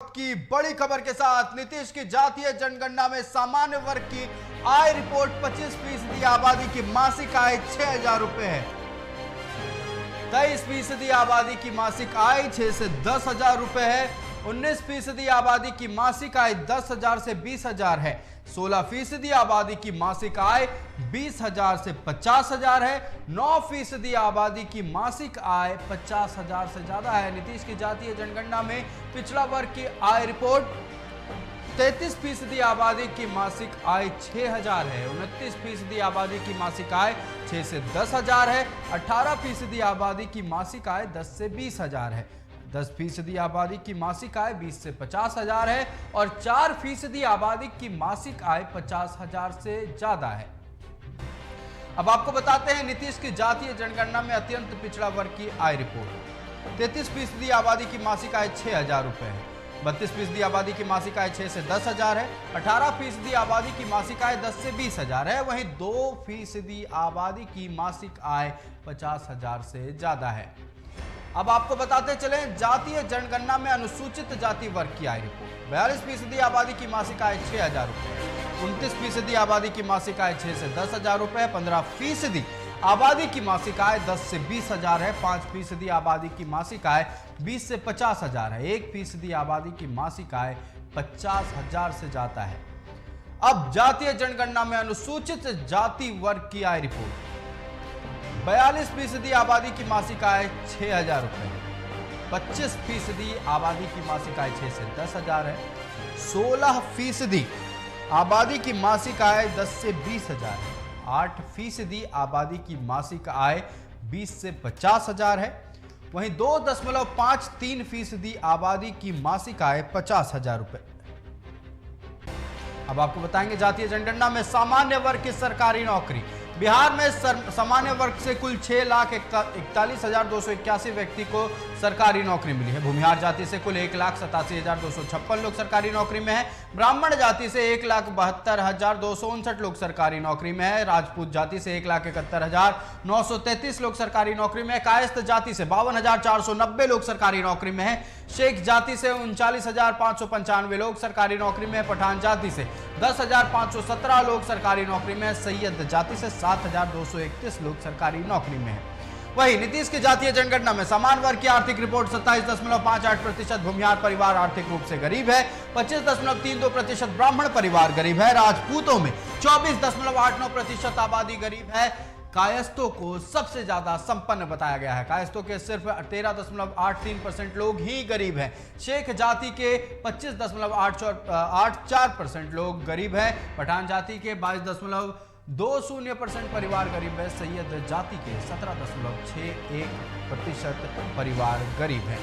की बड़ी खबर के साथ नीतीश की जातीय जनगणना में सामान्य वर्ग की आय रिपोर्ट 25% आबादी की मासिक आय 6,000 रुपए है। 23% आबादी की मासिक आय 6 से 10,000 रुपए है। 19% आबादी की मासिक आय 10,000 से 20,000 है। 16% आबादी की मासिक आय 20,000 से 50,000 है। 9% आबादी की मासिक आय 50,000 से ज्यादा है। नीतीश की जातीय जनगणना में पिछड़ा वर्ग की आय रिपोर्ट 33% आबादी की मासिक आय 6,000 है। 29% आबादी की मासिक आय 6 से 10,000 है। 18% आबादी की मासिक आय 10 से 20,000 है। 10% आबादी की मासिक आय 20 से 50,000 है और 4% आबादी की मासिक आय 50,000 से ज्यादा है। अब आपको बताते हैं नीतीश की जातीय जनगणना में अत्यंत पिछड़ा वर्ग की आय रिपोर्ट। 33% आबादी की मासिक आय 6,000 रुपए है। 32% आबादी की मासिक आय 6 से 10,000 है। 18% आबादी की मासिक आय 10 से 20,000 है। वहीं 2% आबादी की मासिक आय 50,000 से ज्यादा है। अब आपको बताते चलें जातीय जनगणना में अनुसूचित जाति वर्ग की आय रिपोर्ट। 42% आबादी की मासिक आय 6,000 रुपए। 29% आबादी की मासिक आय 6 से 10,000 रुपए। 15% आबादी की मासिक आय 10 से 20,000 है। 5% आबादी की मासिक आय 20 से 50,000 है। 1% आबादी की मासिक आय 50,000 से ज्यादा है। अब जातीय जनगणना में अनुसूचित जाति वर्ग की आय रिपोर्ट। 42% आबादी की मासिक आय 6,000 रुपए। 25% आबादी की मासिक आय 6 से 10,000 है। 16% आबादी की मासिक आय 10 से 20,000 है। 8% आबादी की मासिक आय 20 से 50,000 है। वहीं 2.53% आबादी की मासिक आय 50,000 रुपए। अब आपको बताएंगे जातीय जनगणना में सामान्य वर्ग की सरकारी नौकरी। बिहार में सामान्य वर्ग से कुल 6,41,281 व्यक्ति को सरकारी नौकरी मिली है। भूमिहार जाति से कुल 1,87,256 लोग सरकारी नौकरी में है। ब्राह्मण जाति से 1,72,259 लोग सरकारी नौकरी में है। राजपूत जाति से 1,71,933 लोग सरकारी नौकरी में है। कायस्थ जाति से 52,490 लोग सरकारी नौकरी में है। शेख जाति से 39,595 लोग सरकारी नौकरी में है। पठान जाति से 10,517 लोग सरकारी नौकरी में है। सैयद जाति से 7,231 लोग सरकारी नौकरी में है। वहीं नीतीश की जातीय जनगणना में समान वर्ग की आर्थिक रिपोर्ट 27.58% भूमिहार परिवार आर्थिक रूप से गरीब है। 25.32% ब्राह्मण परिवार गरीब है। राजपूतों में 24.89% आबादी गरीब है। कायस्थों को सबसे ज्यादा संपन्न बताया गया है। कायस्थों के सिर्फ 13.83% लोग ही गरीब हैं। शेख जाति के 25.84% लोग गरीब हैं। पठान जाति के 22.20% परिवार गरीब है। सैयद जाति के 17.61% परिवार गरीब है।